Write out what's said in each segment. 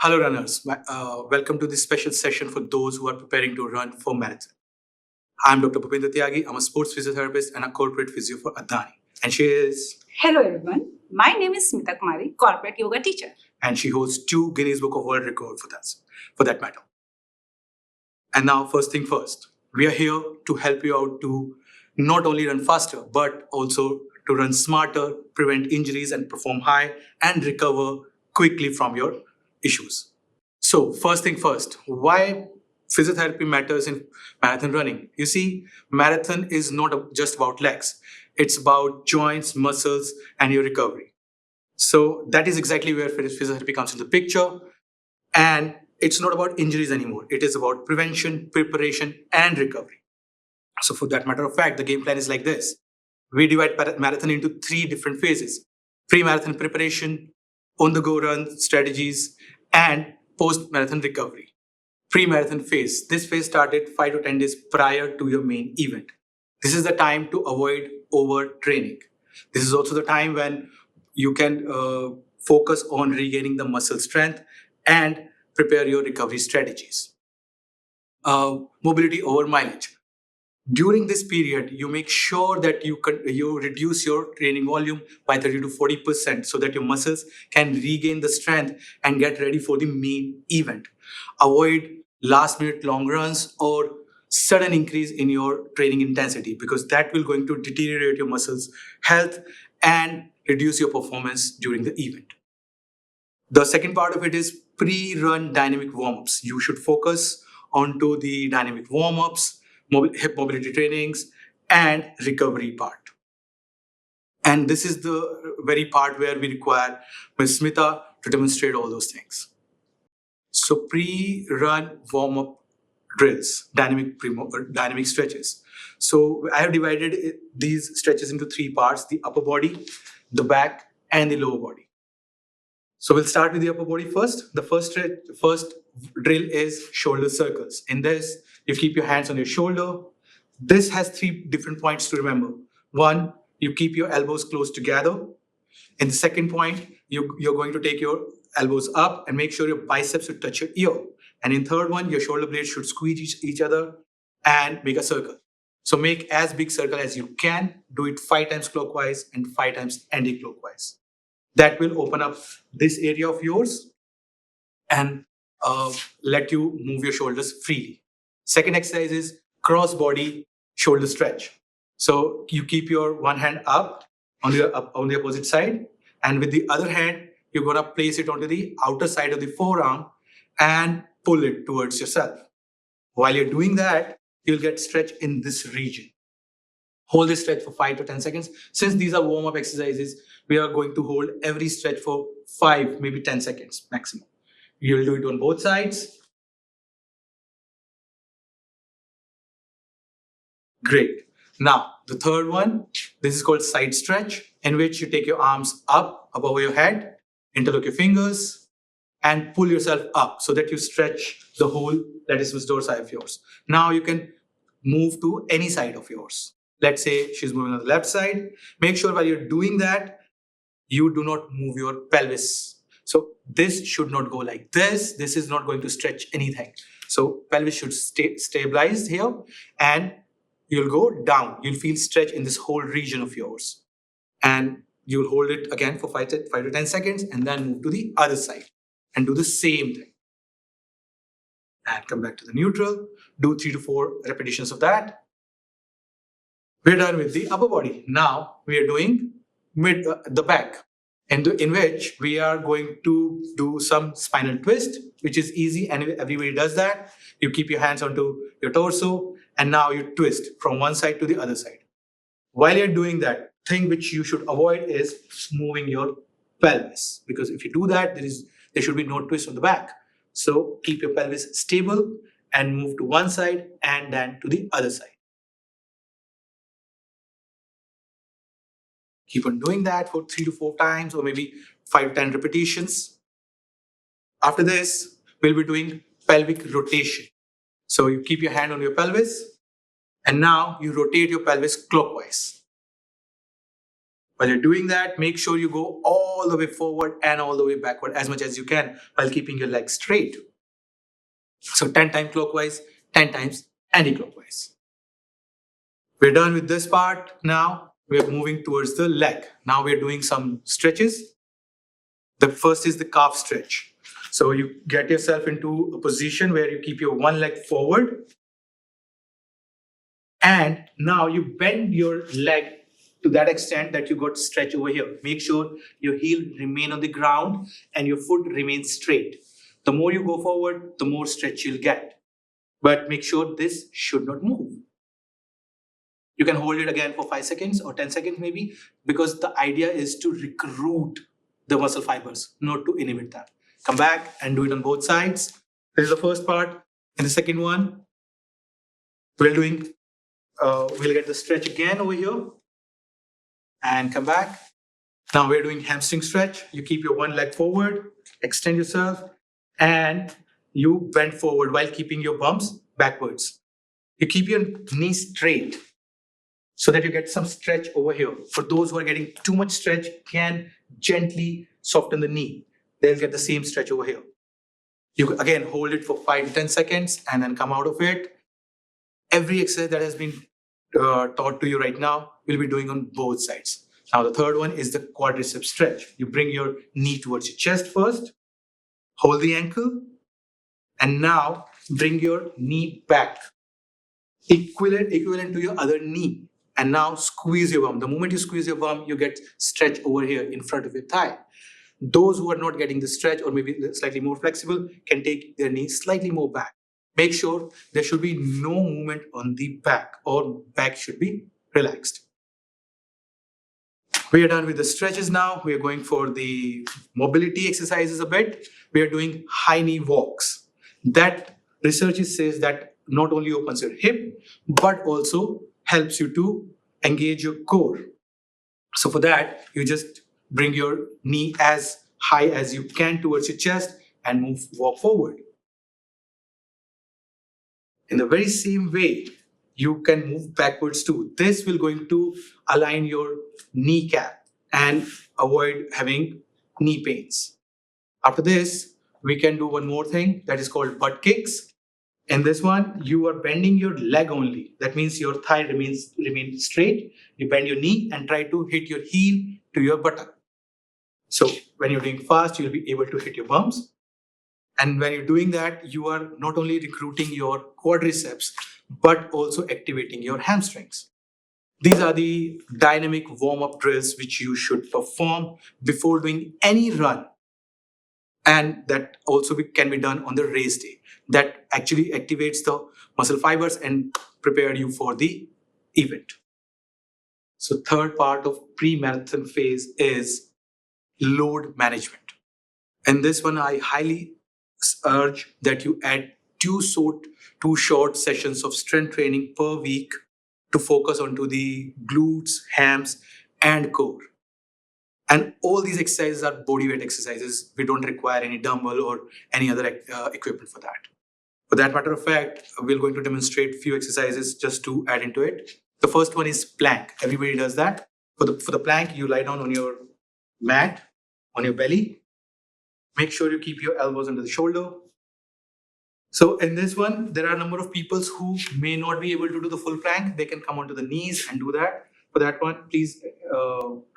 Hello, runners. Welcome to this special session for those who are preparing to run for marathon. I'm Dr. Bhupendra Tyagi. I'm a sports physiotherapist and a corporate physio for Adani. And she is. Hello everyone, my name is Smita Kumari, corporate yoga teacher. And she holds 2 Guinness Book of World Record for that matter. And now, first thing first, we are here to help you out to not only run faster, but also to run smarter, prevent injuries, and perform high and recover quickly from your issues. So, first thing first, why physiotherapy matters in marathon running? You see, marathon is not just about legs, it's about joints, muscles, and your recovery. So, that is exactly where physiotherapy comes into the picture. And it's not about injuries anymore. It is about prevention, preparation, and recovery. So, for that matter of fact, the game plan is like this. We divide marathon into 3 different phases: pre-marathon preparation, on-the-go run strategies, and post-marathon recovery. Pre-marathon phase. This phase started 5 to 10 days prior to your main event. This is the time to avoid overtraining. This is also the time when you can focus on regaining the muscle strength and prepare your recovery strategies. Mobility over mileage. During this period, you make sure that you reduce your training volume by 30 to 40% so that your muscles can regain the strength and get ready for the main event. Avoid last minute long runs or sudden increase in your training intensity, because that will going to deteriorate your muscles health and reduce your performance during the event. The second part of it is pre-run dynamic warm-ups. You should focus onto the dynamic warm-ups, hip mobility trainings, and recovery part. And this is the very part where we require Ms. Smita to demonstrate all those things. So pre-run warm-up drills, dynamic stretches. So I have divided these stretches into 3 parts: the upper body, the back, and the lower body. So we'll start with the upper body first. The first drill is shoulder circles. In this, you keep your hands on your shoulder. This has 3 different points to remember. 1, you keep your elbows close together. In the second point, you're going to take your elbows up and make sure your biceps should touch your ear. And in third one, your shoulder blades should squeeze each other and make a circle. So make as big circle as you can. Do it 5 times clockwise and 5 times anti-clockwise. That will open up this area of yours and let you move your shoulders freely. Second exercise is cross body shoulder stretch. So you keep your one hand up on the opposite side, and with the other hand, you're going to place it onto the outer side of the forearm and pull it towards yourself. While you're doing that, you'll get stretch in this region. Hold this stretch for 5 to 10 seconds. Since these are warm-up exercises, we are going to hold every stretch for 5, maybe 10 seconds maximum. You'll do it on both sides. Great. Now, the third one, this is called side stretch, in which you take your arms up above your head, interlock your fingers, and pull yourself up so that you stretch the whole latissimus dorsi of yours. Now you can move to any side of yours. Let's say she's moving on the left side. Make sure while you're doing that, you do not move your pelvis. So this should not go like this. This is not going to stretch anything. So pelvis should stay stabilized here, and you'll go down. You'll feel stretch in this whole region of yours. And you'll hold it again for 5 to 10 seconds and then move to the other side and do the same thing. And come back to the neutral. Do 3 to 4 repetitions of that. We're done with the upper body. Now we are doing the back, in which we are going to do some spinal twist, which is easy and everybody does that. You keep your hands onto your torso and now you twist from one side to the other side. While you're doing that, thing which you should avoid is moving your pelvis, because if you do that, there should be no twist on the back. So keep your pelvis stable and move to one side and then to the other side. Keep on doing that for 3 to 4 times or maybe 5 to 10 repetitions. After this, we'll be doing pelvic rotation. So you keep your hand on your pelvis and now you rotate your pelvis clockwise. While you're doing that, make sure you go all the way forward and all the way backward as much as you can while keeping your legs straight. So 10 times clockwise, 10 times anti-clockwise. We're done with this part. Now we're moving towards the leg. Now we're doing some stretches. The first is the calf stretch. So you get yourself into a position where you keep your one leg forward, and now you bend your leg to that extent that you got stretch over here. Make sure your heel remain on the ground and your foot remains straight. The more you go forward, the more stretch you'll get. But make sure this should not move. You can hold it again for 5 seconds or 10 seconds maybe, because the idea is to recruit the muscle fibers, not to inhibit them. Come back and do it on both sides. This is the first part. And the second one, we'll get the stretch again over here and come back. Now we're doing hamstring stretch. You keep your one leg forward, extend yourself, and you bend forward while keeping your bumps backwards. You keep your knees straight so that you get some stretch over here. For those who are getting too much stretch, can gently soften the knee. They'll get the same stretch over here. You again hold it for 5 to 10 seconds and then come out of it. Every exercise that has been taught to you right now, we'll be doing on both sides. Now, the third one is the quadricep stretch. You bring your knee towards your chest first, hold the ankle, and now bring your knee back, equivalent to your other knee. And now squeeze your bum. The moment you squeeze your bum, you get stretch over here in front of your thigh. Those who are not getting the stretch or maybe slightly more flexible can take their knee slightly more back. Make sure there should be no movement on the back, or back should be relaxed. We are done with the stretches now. We are going for the mobility exercises a bit. We are doing high knee walks. That research says that not only opens your hip, but also helps you to engage your core. So for that, you just bring your knee as high as you can towards your chest and walk forward. In the very same way, you can move backwards too. This will going to align your kneecap and avoid having knee pains. After this, we can do one more thing that is called butt kicks. In this one, you are bending your leg only. That means your thigh remains straight. You bend your knee and try to hit your heel to your buttock. So when you're doing fast, you'll be able to hit your bumps. And when you're doing that, you are not only recruiting your quadriceps, but also activating your hamstrings. These are the dynamic warm-up drills which you should perform before doing any run. And that also can be done on the race day. That actually activates the muscle fibers and prepare you for the event. So third part of pre-marathon phase is load management. And this one, I highly urge that you add two short sessions of strength training per week to focus onto the glutes, hams, and core. And all these exercises are body weight exercises. We don't require any dumbbell or any other equipment for that. For that matter of fact, we're going to demonstrate few exercises just to add into it. The first one is plank. Everybody does that. For the plank, you lie down on your mat, on your belly. Make sure you keep your elbows under the shoulder. So in this one, there are a number of people who may not be able to do the full plank. They can come onto the knees and do that. For that one, please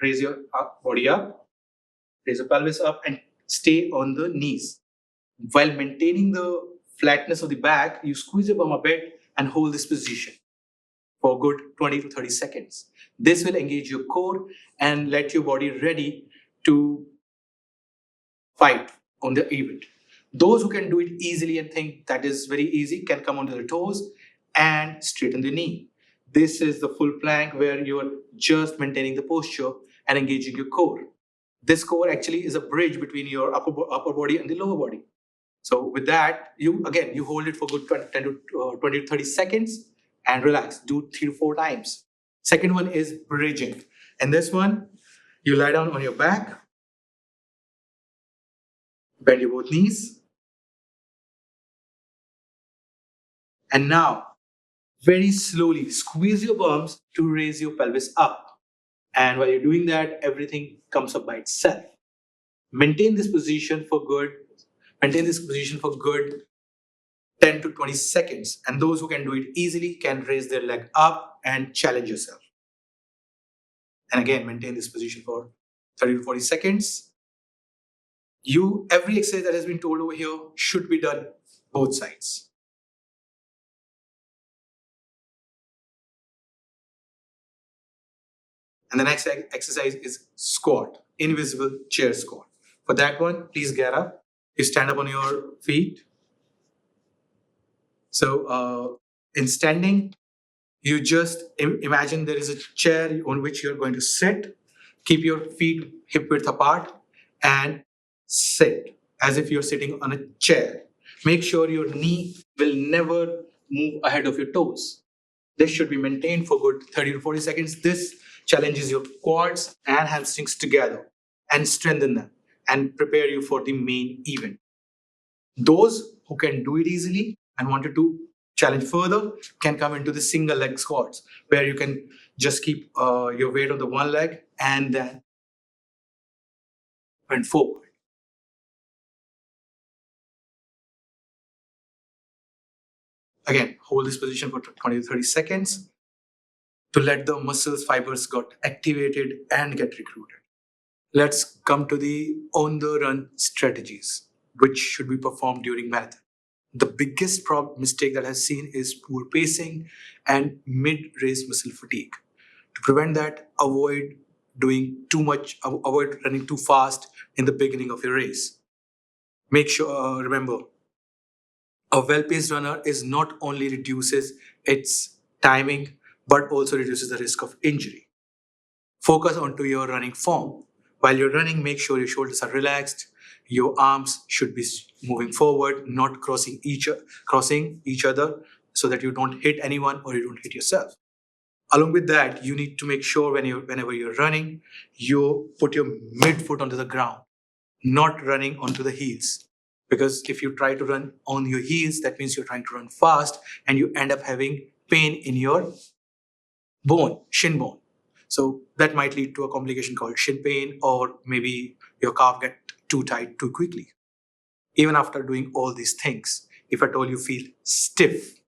raise your body up, raise your pelvis up, and stay on the knees. While maintaining the flatness of the back, you squeeze your bum a bit and hold this position for a good 20 to 30 seconds. This will engage your core and let your body ready to fight on the event. Those who can do it easily and think that is very easy can come onto their toes and straighten the knee. This is the full plank where you are just maintaining the posture and engaging your core. This core actually is a bridge between your upper body and the lower body. So with that, you hold it for good 20 to 30 seconds and relax. Do 3 to 4 times. Second one is bridging. And this one, you lie down on your back, bend your both knees. And now, very slowly, squeeze your bums to raise your pelvis up. And while you're doing that, everything comes up by itself. Maintain this position for good. Maintain this position for good 10 to 20 seconds. And those who can do it easily can raise their leg up and challenge yourself. And again, maintain this position for 30 to 40 seconds. Every exercise that has been told over here should be done both sides. And the next exercise is squat, invisible chair squat. For that one, please get up. You stand up on your feet. So in standing, you just imagine there is a chair on which you're going to sit. Keep your feet hip width apart and sit as if you're sitting on a chair. Make sure your knee will never move ahead of your toes. This should be maintained for good 30 to 40 seconds. This challenges your quads and hamstrings together and strengthen them and prepare you for the main event. Those who can do it easily and wanted to challenge further can come into the single leg squats where you can just keep your weight on the one leg and then bend forward. Again, hold this position for 20 to 30 seconds to let the muscles fibers get activated and get recruited. Let's come to the on the run strategies, which should be performed during marathon. The biggest mistake that I've seen is poor pacing and mid-race muscle fatigue. To prevent that, avoid doing too much, avoid running too fast in the beginning of your race. Make sure, remember, a well-paced runner is not only reduces its timing, but also reduces the risk of injury. Focus onto your running form. While you're running, make sure your shoulders are relaxed. Your arms should be moving forward, not crossing each other, so that you don't hit anyone or you don't hit yourself. Along with that, you need to make sure whenever you're running, you put your midfoot onto the ground, not running onto the heels. Because if you try to run on your heels, that means you're trying to run fast and you end up having pain in your shin bone. So that might lead to a complication called shin pain, or maybe your calf get too tight too quickly. Even after doing all these things, if at all you feel stiff,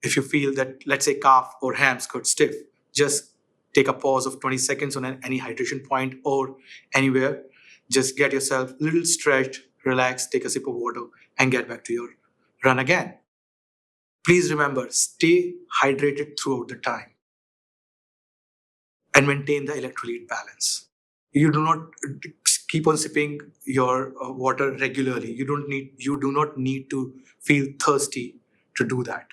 if you feel that, let's say, calf or hams got stiff, just take a pause of 20 seconds on any hydration point or anywhere. Just get yourself a little stretched, relax, take a sip of water, and get back to your run again. Please remember, stay hydrated throughout the time and maintain the electrolyte balance. You do not keep on sipping your water regularly. You do not need to feel thirsty to do that.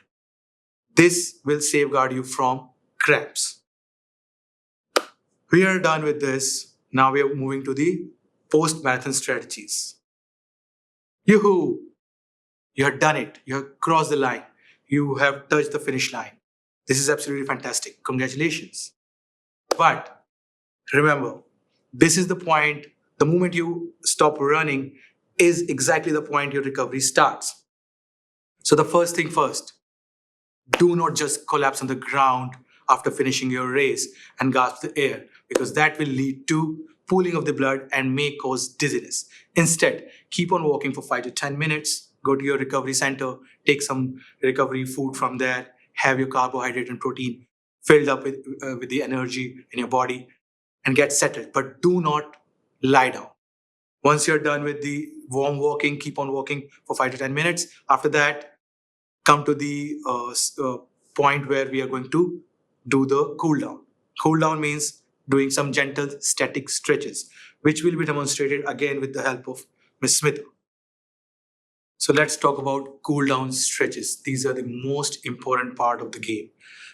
This will safeguard you from cramps. We are done with this. Now we are moving to the post-marathon strategies. Yoo-hoo! You have done it. You have crossed the line. You have touched the finish line. This is absolutely fantastic. Congratulations. But remember, this is the point, the moment you stop running is exactly the point your recovery starts. So the first thing first, do not just collapse on the ground after finishing your race and gasp the air, because that will lead to pooling of the blood and may cause dizziness. Instead, keep on walking for 5 to 10 minutes, go to your recovery center, take some recovery food from there, have your carbohydrate and protein filled up with the energy in your body and get settled. But do not lie down. Once you're done with the warm walking, keep on walking for 5 to 10 minutes. After that, come to the point where we are going to do the cool down. Cool down means doing some gentle static stretches, which will be demonstrated again with the help of Ms. Smith. So let's talk about cool down stretches. These are the most important part of the game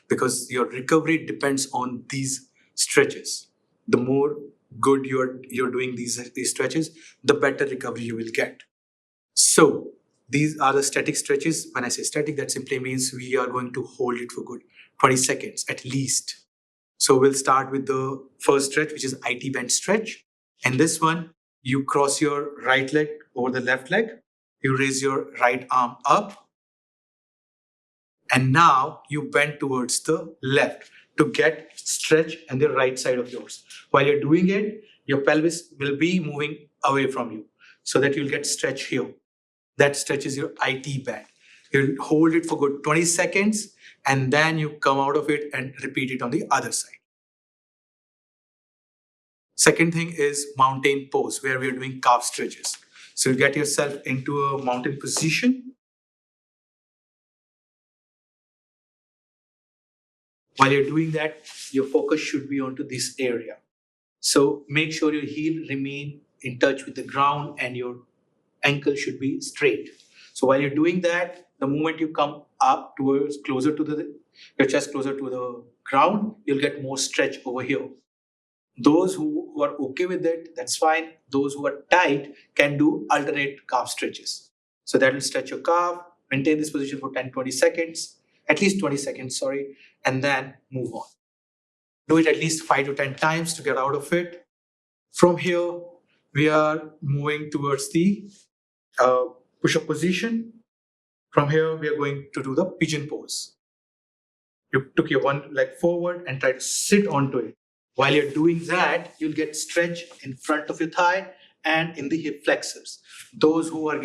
because your recovery depends on these stretches. The more good you're doing these stretches, the better recovery you will get. So these are the static stretches. When I say static, that simply means we are going to hold it for good 20 seconds at least. So we'll start with the first stretch, which is IT bend stretch. And this one, you cross your right leg over the left leg. You raise your right arm up. And now you bend towards the left. to get stretch in the right side of yours. While you're doing it, your pelvis will be moving away from you so that you'll get stretch here. That stretches your IT band. You'll hold it for good 20 seconds and then you come out of it and repeat it on the other side. Second thing is mountain pose, where we're doing calf stretches. So you get yourself into a mountain position. While you're doing that, your focus should be onto this area. So make sure your heel remain in touch with the ground and your ankle should be straight. So while you're doing that, the moment you come up towards closer to your chest closer to the ground, you'll get more stretch over here. Those who are okay with it, that's fine. Those who are tight can do alternate calf stretches. So that will stretch your calf, maintain this position for 10-20 seconds, at least 20 seconds, sorry, and then move on. Do it at least 5 to 10 times to get out of it. From here, we are moving towards the push-up position. From here, we are going to do the pigeon pose. You took your one leg forward and try to sit onto it. While you're doing that, you'll get stretch in front of your thigh and in the hip flexors. Those who are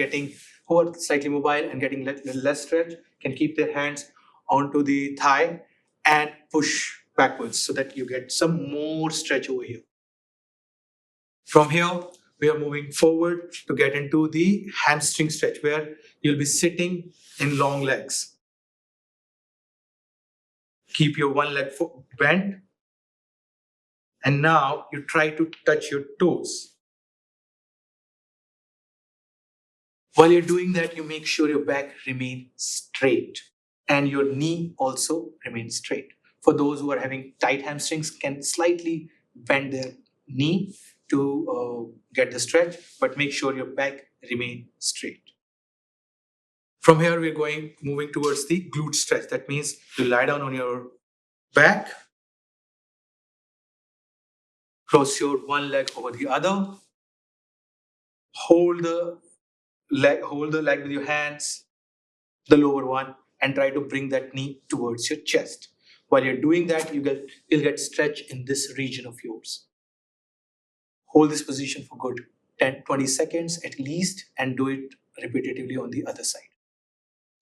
slightly mobile and getting less stretch can keep their hands onto the thigh and push backwards so that you get some more stretch over here. From here, we are moving forward to get into the hamstring stretch where you'll be sitting in long legs. Keep your one leg bent. And now you try to touch your toes. While you're doing that, you make sure your back remains straight and your knee also remains straight. For those who are having tight hamstrings, can slightly bend their knee to get the stretch, but make sure your back remains straight. From here, we're moving towards the glute stretch. That means you lie down on your back, cross your one leg over the other, hold the leg with your hands, the lower one, and try to bring that knee towards your chest. While you're doing that, you'll get stretch in this region of yours. Hold this position for good 10-20 seconds at least and do it repetitively on the other side.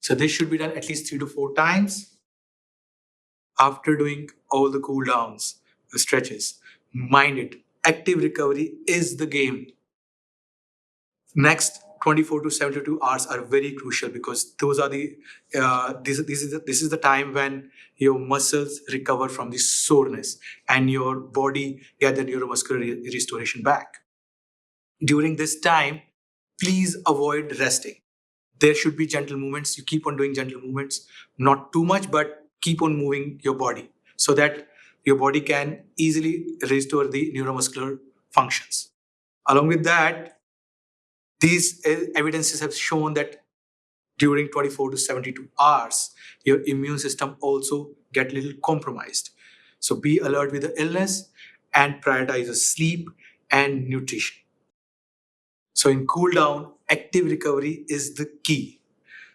So this should be done at least 3 to 4 times. After doing all the cool downs, the stretches, mind it, active recovery is the game. Next 24 to 72 hours are very crucial because those are this is the time when your muscles recover from the soreness and your body get the neuromuscular restoration back. During this time, please avoid resting. There should be gentle movements. You keep on doing gentle movements, not too much, but keep on moving your body so that your body can easily restore the neuromuscular functions. Along with that, these evidences have shown that during 24 to 72 hours, your immune system also get a little compromised. So be alert with the illness and prioritize the sleep and nutrition. So in cool down, active recovery is the key.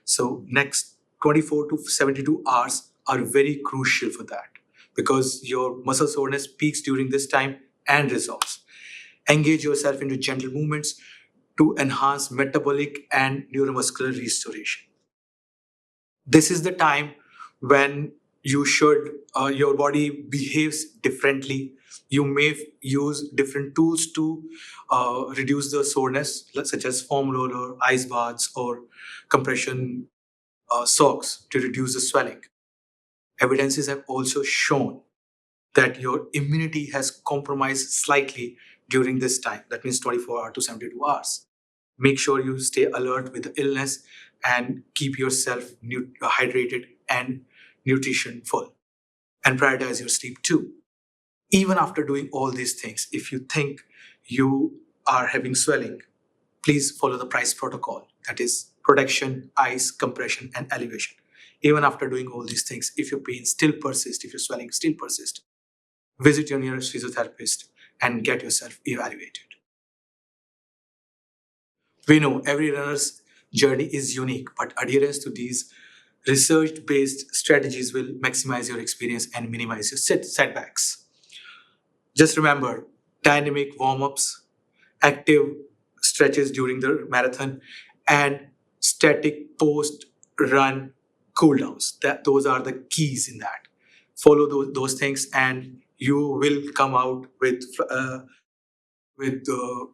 So next 24 to 72 hours are very crucial for that because your muscle soreness peaks during this time and resolves. Engage yourself into gentle movements to enhance metabolic and neuromuscular restoration. This is the time when your body behaves differently. You may use different tools to reduce the soreness, such as foam roller, ice baths, or compression socks to reduce the swelling. Evidences have also shown that your immunity has compromised slightly during this time. That means 24 hours to 72 hours. Make sure you stay alert with the illness and keep yourself hydrated and nutrition full. And prioritize your sleep too. Even after doing all these things, if you think you are having swelling, please follow the PRICE protocol. That is protection, ice, compression, and elevation. Even after doing all these things, if your pain still persists, if your swelling still persists, visit your nearest physiotherapist and get yourself evaluated. We know every runner's journey is unique, but adherence to these Research-based strategies will maximize your experience and minimize your setbacks. Just remember, dynamic warm-ups, active stretches during the marathon, and static post-run cooldowns. Those are the keys in that. Follow those things, and you will come out with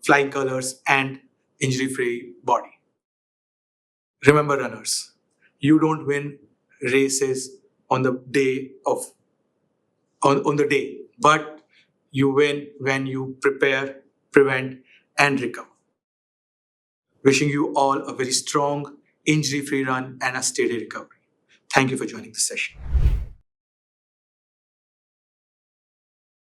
flying colors and injury-free body. Remember, runners, you don't win races on the day on the day, but you win when you prepare, prevent, and recover. Wishing you all a very strong, injury-free run and a steady recovery. Thank you for joining this session.